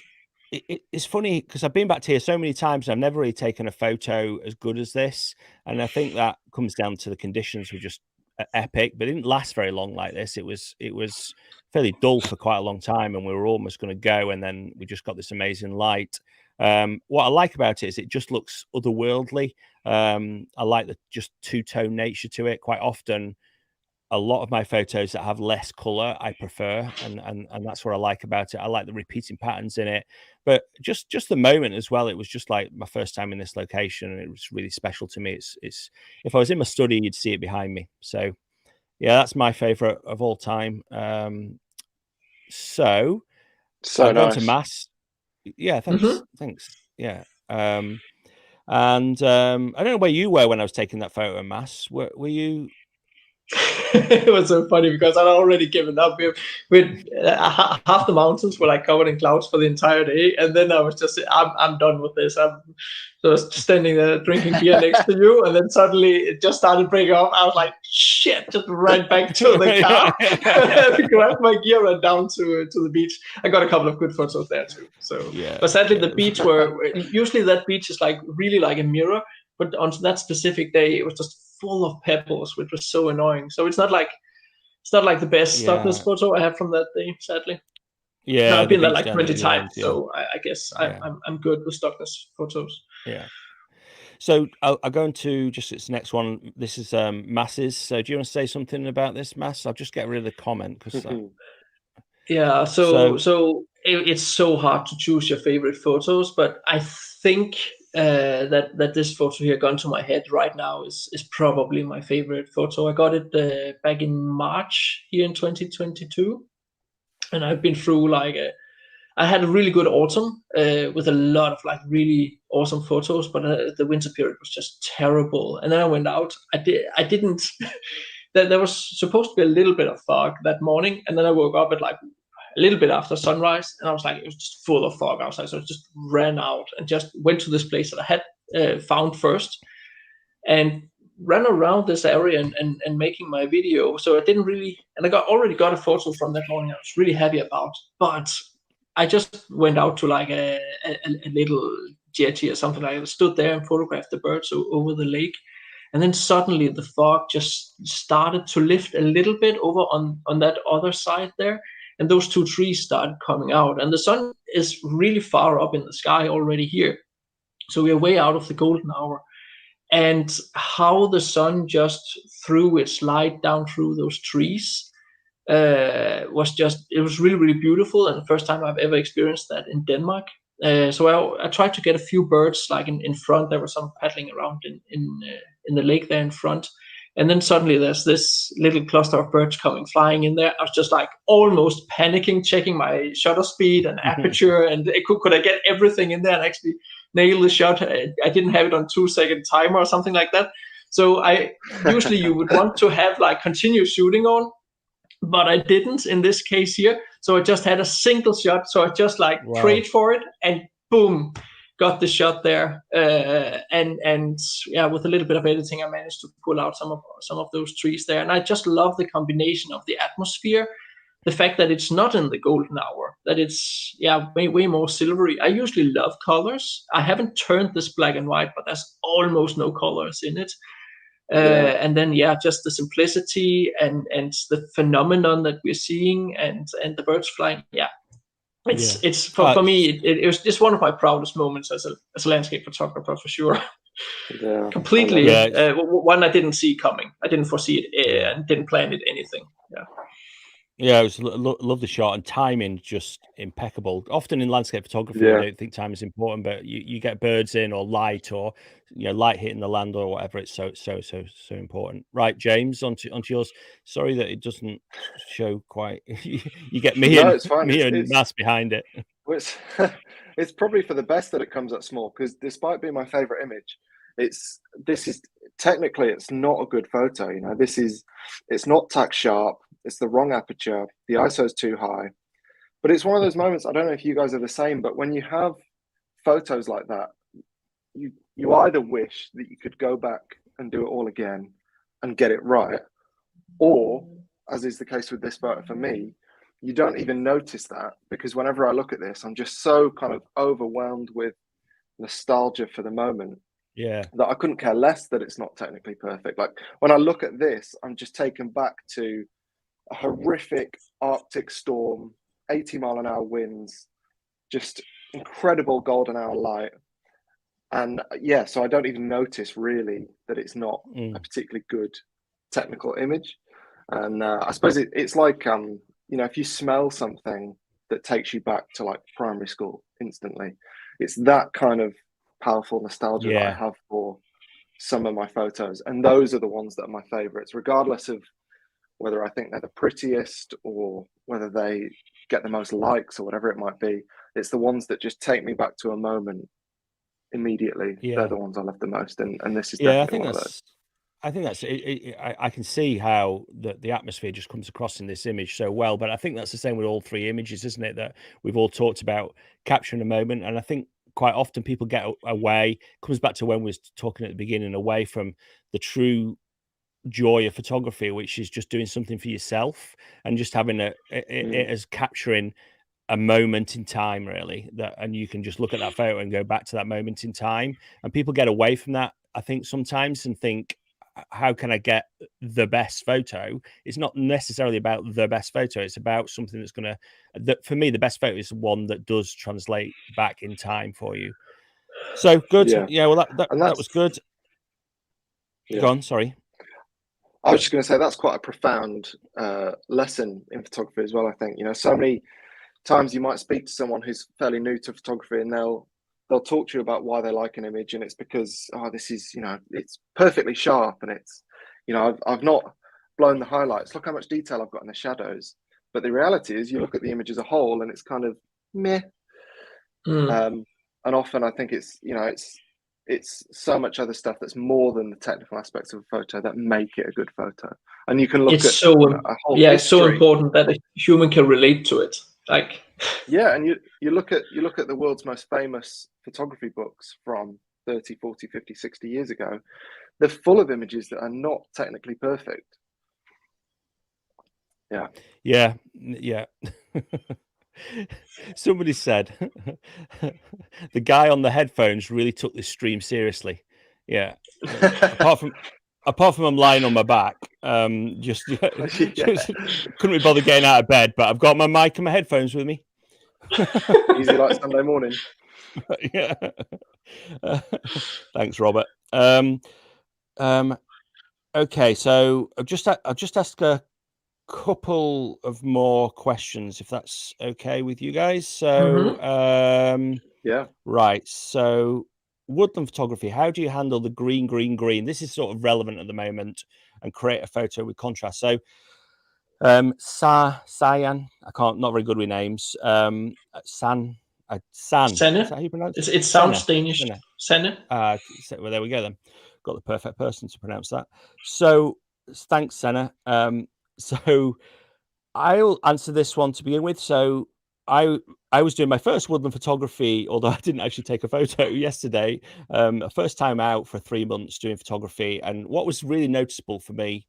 it's funny because I've been back to here so many times and I've never really taken a photo as good as this. And I think that comes down to the conditions were just epic, but it didn't last very long like this. It was fairly dull for quite a long time, and we were almost going to go, and then we just got this amazing light. What I like about it is it just looks otherworldly. I like the just two-tone nature to it. Quite often, a lot of my photos that have less color I prefer, and that's what I like about it. I like the repeating patterns in it, but just the moment as well. It was just like my first time in this location, and it was really special to me. It's if I was in my study, you'd see it behind me. So yeah, that's my favorite of all time. So I'll go nice. into Mass. Yeah, thanks. Yeah. And I don't know where you were when I was taking that photo, Mass. Were you? It was so funny because I'd already given up. Half the mountains were like covered in clouds for the entire day, and then I was just, I'm done with this. I'm just standing there drinking beer next to you, and then suddenly it just started breaking off. I was like, shit, just right back to the car, grabbed my gear and down to the beach. I got a couple of good photos there too. So, yeah, but sadly the beach usually that beach is like really like a mirror, but on that specific day it was just full of pebbles, which was so annoying. So it's not like the best stockness photo I have from that day, sadly. Yeah, no, I've been there like 20 times, so I guess I'm good with stockness photos. Yeah. So I'll go into just its next one. This is Mass's. So do you want to say something about this, Mass? I'll just get rid of the comment because. Yeah. So it's so hard to choose your favorite photos, but I think that this photo here, gun to my head right now, is probably my favorite photo. I got it back in March here in 2022, and I've been through I had a really good autumn with a lot of like really awesome photos, but the winter period was just terrible. And then I went out. I didn't. There was supposed to be a little bit of fog that morning, and then I woke up at like a little bit after sunrise, and I was like, it was just full of fog outside. So I just ran out and just went to this place that I had found first, and ran around this area and making my video. So I didn't really, and I already got a photo from that morning. I was really happy about, but I just went out to like a little jetty or something like that. I stood there and photographed the birds over the lake. And then suddenly the fog just started to lift a little bit over on that other side there. And those 2 trees started coming out. And the sun is really far up in the sky already here. So we are way out of the golden hour. And how the sun just threw its light down through those trees it was really, really beautiful. And the first time I've ever experienced that in Denmark. So I tried to get a few birds like in front. There were some paddling around in the lake there in front, And then suddenly there's this little cluster of birds flying in there. I was just like almost panicking, checking my shutter speed and aperture, and could I get everything in there and actually nail the shot? I didn't have it on 2-second timer or something like that. So usually you would want to have like continuous shooting on, but I didn't in this case here. So I just had a single shot. So I just like prayed for it, and boom, got the shot there. And yeah, with a little bit of editing, I managed to pull out some of those trees there. And I just love the combination of the atmosphere, the fact that it's not in the golden hour, that it's way more silvery. I usually love colors. I haven't turned this black and white, but there's almost no colors in it. And then just the simplicity and the phenomenon that we're seeing, and the birds flying. It's for me it was just one of my proudest moments as a landscape photographer, for sure. Completely one I didn't see coming. I didn't foresee it and didn't plan it anything. It was love the shot, and timing just impeccable. Often in landscape photography, we don't think time is important, but you get birds in, or light, or light hitting the land or whatever. It's so important. Right, James, onto yours. Sorry that it doesn't show quite. You get me and Mass behind it. It's probably for the best that it comes out small, because despite being my favorite image, this is technically it's not a good photo. It's not tack sharp. It's the wrong aperture. The ISO is too high. But it's one of those moments, I don't know if you guys are the same, but when you have photos like that, you either wish that you could go back and do it all again and get it right, or, as is the case with this photo for me, you don't even notice that, because whenever I look at this, I'm just so kind of overwhelmed with nostalgia for the moment. That I couldn't care less that it's not technically perfect. Like when I look at this, I'm just taken back to a horrific Arctic storm, 80-mile-an-hour winds, just incredible golden hour light. And so I don't even notice really that it's not a particularly good technical image. And I suppose it's like, if you smell something that takes you back to like primary school instantly, it's that kind of powerful nostalgia that I have for some of my photos. And those are the ones that are my favorites, regardless of whether I think they're the prettiest or whether they get the most likes or whatever it might be. It's the ones that just take me back to a moment immediately. They're the ones I love the most. And this is definitely one of those. I think that's it. I can see how the atmosphere just comes across in this image so well, but I think that's the same with all three images, isn't it? That we've all talked about capturing a moment, and I think quite often people get away. Comes back to when we was talking at the beginning, away from the true joy of photography, which is just doing something for yourself and just having it as capturing a moment in time, really. And you can just look at that photo and go back to that moment in time. And people get away from that, I think, sometimes, and think, how can I get the best photo? It's not necessarily about the best photo. It's about something that's going to, for me, the best photo is one that does translate back in time for you. So good. Well, that was good. Go on, sorry. I was just going to say that's quite a profound lesson in photography as well, I think. So many times you might speak to someone who's fairly new to photography, and they'll talk to you about why they like an image, and it's because this is it's perfectly sharp, and it's I've not blown the highlights, look how much detail I've got in the shadows. But the reality is, you look at the image as a whole and it's kind of meh. And often I think it's so much other stuff that's more than the technical aspects of a photo that make it a good photo. And you can look at a whole history. It's so important that a human can relate to it. Like and you look at the world's most famous photography books from 30, 40, 50, 60 years ago. They're full of images that are not technically perfect. Yeah. Somebody said the guy on the headphones really took this stream seriously. Apart from I'm lying on my back, just couldn't be bothered getting out of bed. But I've got my mic and my headphones with me. Easy like Sunday morning. Thanks, Robert. Okay, so I'll just ask a couple of more questions, if that's okay with you guys. So right, so woodland photography, how do you handle the green? This is sort of relevant at the moment. and create a photo with contrast. So Cyan, not very good with names. San, Senne. is that how you pronounce it? It sounds Danish. Senne. Well, there we go then. Got the perfect person to pronounce that. So thanks, Senna. So I'll answer this one to begin with. So I was doing my first woodland photography, although I didn't actually take a photo yesterday. A first time out for 3 months doing photography, and what was really noticeable for me,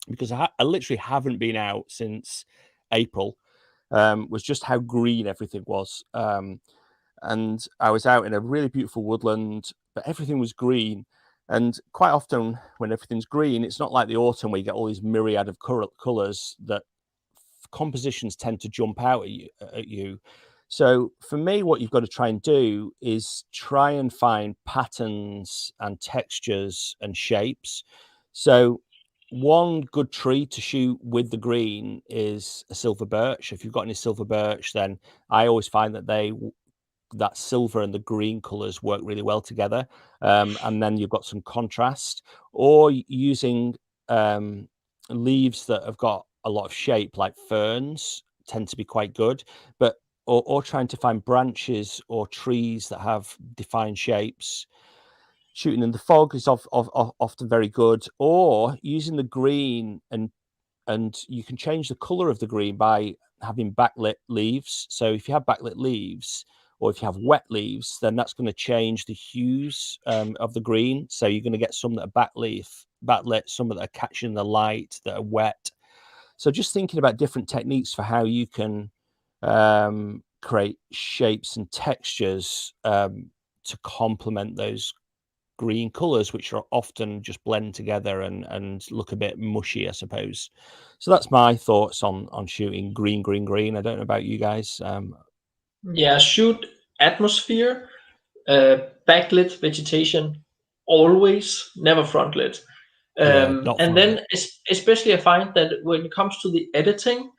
because I literally haven't been out since April, was just how green everything was. And I was out in a really beautiful woodland, but everything was green. And quite often when everything's green, it's not like the autumn where you get all these myriad of colors that compositions tend to jump out at you. So for me, what you've got to try and do is try and find patterns and textures and shapes. So one good tree to shoot with the green is a silver birch. If you've got any silver birch, then I always find that that silver and the green colors work really well together. And then you've got some contrast, or using leaves that have got a lot of shape, like ferns, tend to be quite good. But or trying to find branches or trees that have defined shapes. Shooting in the fog is often very good, or using the green, and you can change the color of the green by having backlit leaves. So if you have backlit leaves, or if you have wet leaves, then that's going to change the hues of the green. So you're going to get some that are backlit, some that are catching the light, that are wet. So just thinking about different techniques for how you can create shapes and textures to complement those green colors, which are often just blend together and look a bit mushy, I suppose. So that's my thoughts on shooting green. I don't know about you guys. Yeah, shoot atmosphere, backlit vegetation, always, never frontlit. And then especially I find that when it comes to the editing,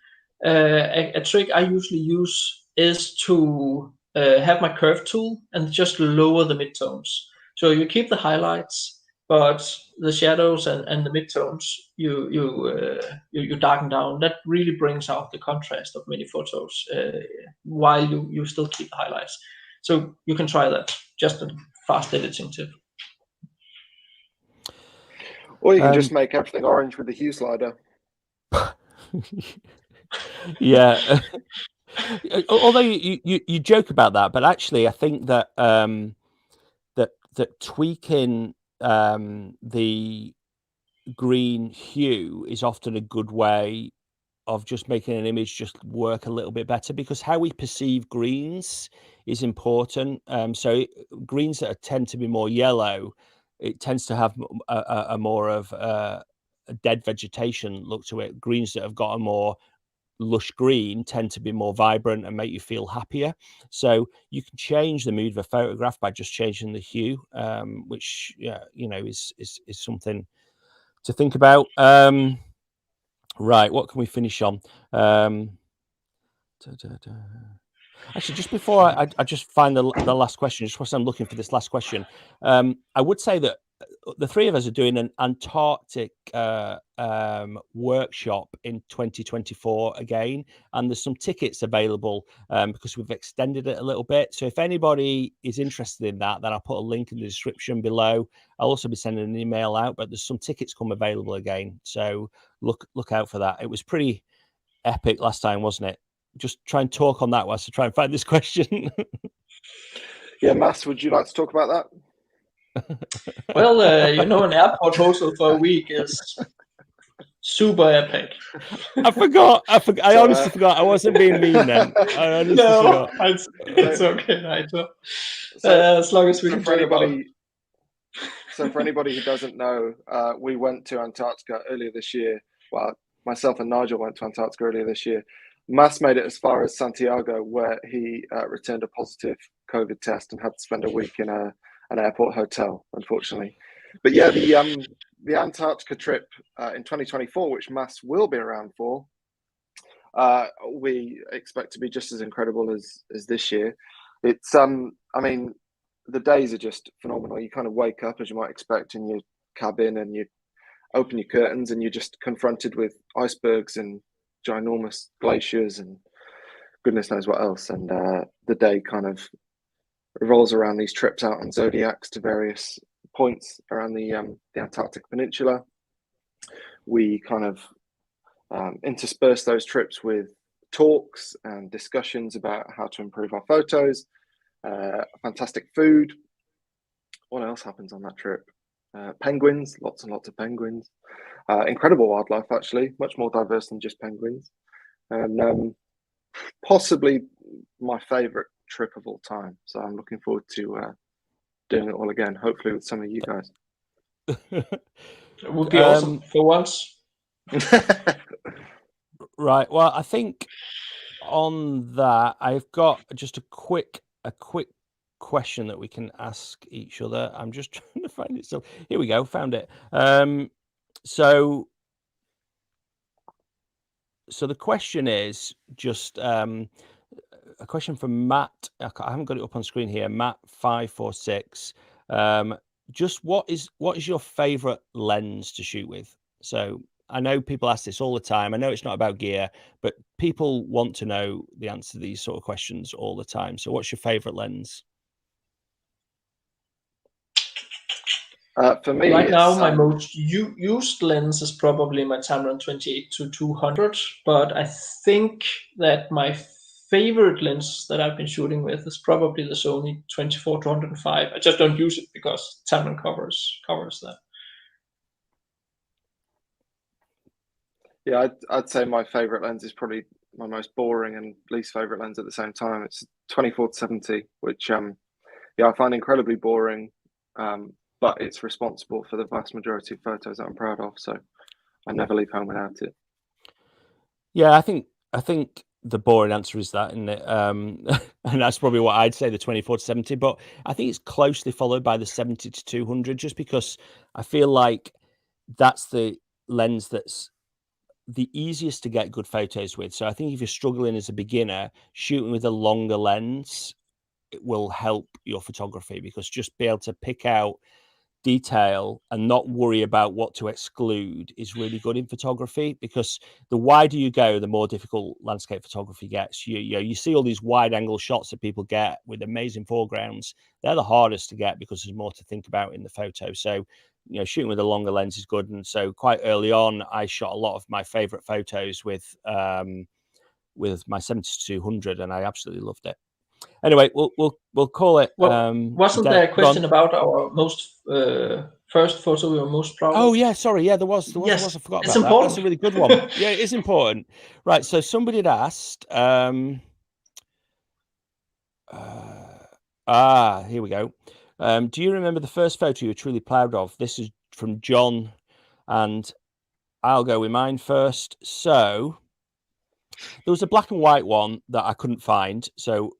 a trick I usually use is to have my curve tool and just lower the midtones. So you keep the highlights, but the shadows and the midtones you darken down. That really brings out the contrast of many photos while you still keep the highlights. So you can try that. Just a fast editing tip. Or you can just make everything orange with the hue slider. Yeah. Although you joke about that, but actually I think that that tweaking the green hue is often a good way of just making an image just work a little bit better, because how we perceive greens is important. So greens that tend to be more yellow, it tends to have a more of a dead vegetation look to it. Greens that have got a more lush green tend to be more vibrant and make you feel happier. So you can change the mood of a photograph by just changing the hue, which is something to think about. Right, what can we finish on? Actually, just before I just find the last question, just whilst I'm looking for this last question, I would say that the three of us are doing an Antarctic workshop in 2024 again, and there's some tickets available because we've extended it a little bit. So if anybody is interested in that, then I'll put a link in the description below. I'll also be sending an email out, but there's some tickets come available again. So look out for that. It was pretty epic last time, wasn't it? Just try and talk on that whilst I try and find this question. Yeah, Mass, would you like to talk about that? Well, an airport hostel for a week is super epic. I forgot. I honestly forgot. I wasn't being mean then. I honestly forgot. It's okay, Nigel. As long as we can talk about it. So for anybody who doesn't know, we went to Antarctica earlier this year. Well, myself and Nigel went to Antarctica earlier this year. Mass made it as far as Santiago, where he returned a positive COVID test and had to spend a week in an airport hotel, unfortunately. But yeah, the Antarctica trip in 2024, which Mass will be around for, we expect to be just as incredible as this year. It's I mean, the days are just phenomenal. You kind of wake up as you might expect in your cabin, and open your curtains and you're just confronted with icebergs and ginormous glaciers and goodness knows what else. And the day kind of revolves around these trips out on Zodiacs to various points around the Antarctic Peninsula. We kind of intersperse those trips with talks and discussions about how to improve our photos, fantastic food. What else happens on that trip? Penguins, lots and lots of penguins. Incredible wildlife, actually, much more diverse than just penguins. And possibly my favorite trip of all time. So I'm looking forward to doing it all again, hopefully with some of you guys. It would be awesome for once. Right. Well, I think on that, I've got just a quick question that we can ask each other. I'm just trying to find it. So here we go. Found it. So the question is just a question from Matt. I haven't got it up on screen here. Matt546. Just what is your favorite lens to shoot with? So I know people ask this all the time. I know it's not about gear, but people want to know the answer to these sort of questions all the time. So what's your favorite lens? For me, right now, my most used lens is probably my Tamron 28-200, but I think that my favorite lens that I've been shooting with is probably the Sony 24-105. I just don't use it because Tamron covers that. Yeah, I'd say my favorite lens is probably my most boring and least favorite lens at the same time. It's 24-70, which I find incredibly boring, but it's responsible for the vast majority of photos that I'm proud of. So I never leave home without it. Yeah, I think the boring answer is that, isn't it? And that's probably what I'd say, the 24-70. But I think it's closely followed by the 70-200, just because I feel like that's the lens that's the easiest to get good photos with. So I think if you're struggling as a beginner, shooting with a longer lens, it will help your photography, because just be able to pick out detail and not worry about what to exclude is really good in photography, because the wider you go, the more difficult landscape photography gets. You see all these wide angle shots that people get with amazing foregrounds. They're the hardest to get because there's more to think about in the photo. So shooting with a longer lens is good. And so quite early on, I shot a lot of my favorite photos with my 70-200, and I absolutely loved it. Anyway, we'll call it. Wasn't there a question about our most first photo we were most proud of? Oh yeah, sorry, yeah, there was. Yes, I forgot it's about important. that. That's a really good one. Yeah, it is important. Right, so somebody had asked. Here we go. Do you remember the first photo you were truly proud of? This is from John, and I'll go with mine first. So there was a black and white one that I couldn't find. So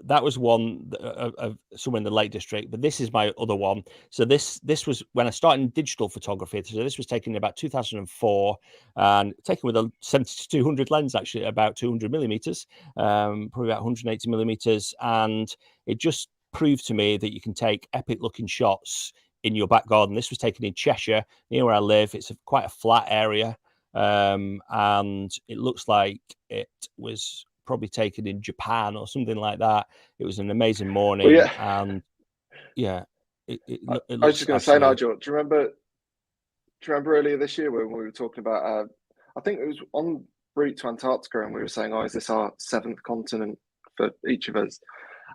that was one of somewhere in the Lake District, but this is my other one. So this was when I started in digital photography. So this was taken in about 2004 and taken with a 70-200 lens, actually about 200 millimeters, probably about 180 millimeters. And it just proved to me that you can take epic looking shots in your back garden. This was taken in Cheshire, near where I live. It's quite a flat area. And it looks like it was probably taken in Japan or something like that. It was an amazing morning. Well, yeah. And yeah, I was just going to say, Nigel, do you remember earlier this year when we were talking about I think it was on route to Antarctica, and we were saying, is this our 7th continent for each of us?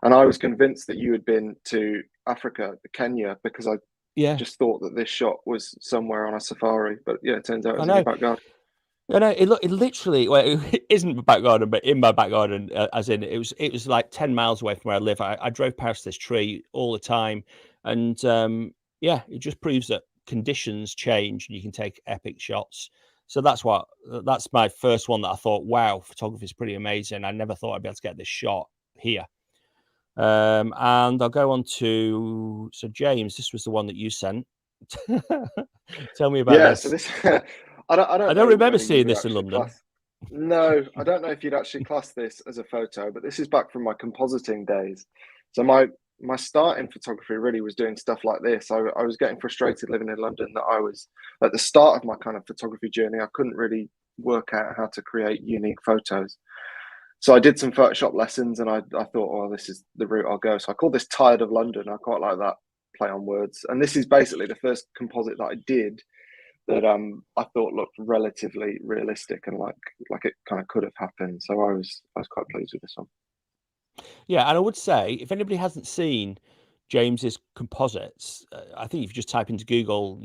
And I was convinced that you had been to Africa, Kenya, because I just thought that this shot was somewhere on a safari. But yeah, it turns out it was in your back garden. No, it literally, well, it isn't my back garden, but in my back garden, as in it was like 10 miles away from where I live. I drove past this tree all the time, and it just proves that conditions change and you can take epic shots. So that's my first one that I thought, wow, photography is pretty amazing. I never thought I'd be able to get this shot here. And I'll go on to, so James, this was the one that you sent. Tell me about this. So this. I don't remember seeing this in London. No, I don't know if you'd actually class this as a photo, but this is back from my compositing days. So my my start in photography really was doing stuff like this. I was getting frustrated living in London that I was at the start of my kind of photography journey. I couldn't really work out how to create unique photos. So I did some Photoshop lessons, and I thought, oh, this is the route I'll go. So I called this Tired of London. I quite like that play on words. And this is basically the first composite that I did that I thought looked relatively realistic and like it kind of could have happened. So I was quite pleased with this one. Yeah, and I would say if anybody hasn't seen James's composites, I think if you just type into Google,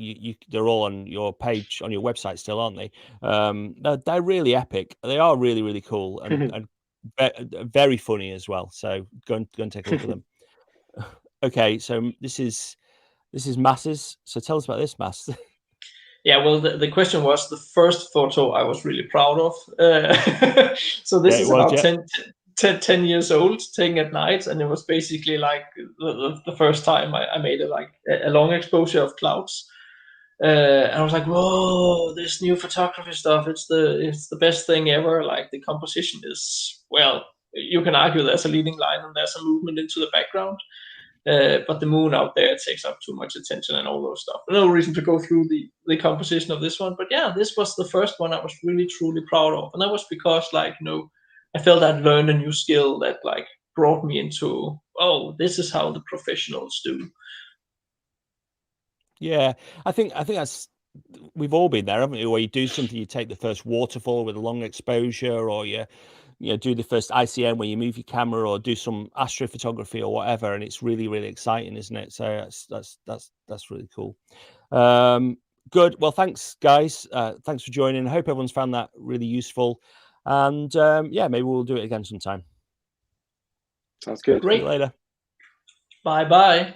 they're all on your page on your website still, aren't they? They're really epic. They are really, really cool and very funny as well. So go and take a look at them. Okay, so this is Mass's. So tell us about this, Mass. Yeah, well, the question was the first photo I was really proud of. So this is about 10 years old, taken at night, and it was basically like the first time I made a long exposure of clouds. And I was like, whoa, this new photography stuff, it's the best thing ever. Like the composition is, well, you can argue there's a leading line and there's a movement into the background. But the moon out there takes up too much attention and all those stuff. No reason to go through the composition of this one. But yeah, this was the first one I was really, truly proud of. And that was because, like, you know, I felt I'd learned a new skill that, like, brought me into, oh, this is how the professionals do. Yeah, I think that's, we've all been there, haven't we? Where you do something, you take the first waterfall with a long exposure, or you do the first ICM where you move your camera, or do some astrophotography or whatever, and it's really, really exciting, isn't it? So that's really cool. Good. Well, thanks, guys. Thanks for joining. I hope everyone's found that really useful. And yeah, maybe we'll do it again sometime. Sounds good. Great. See you later. Bye-bye.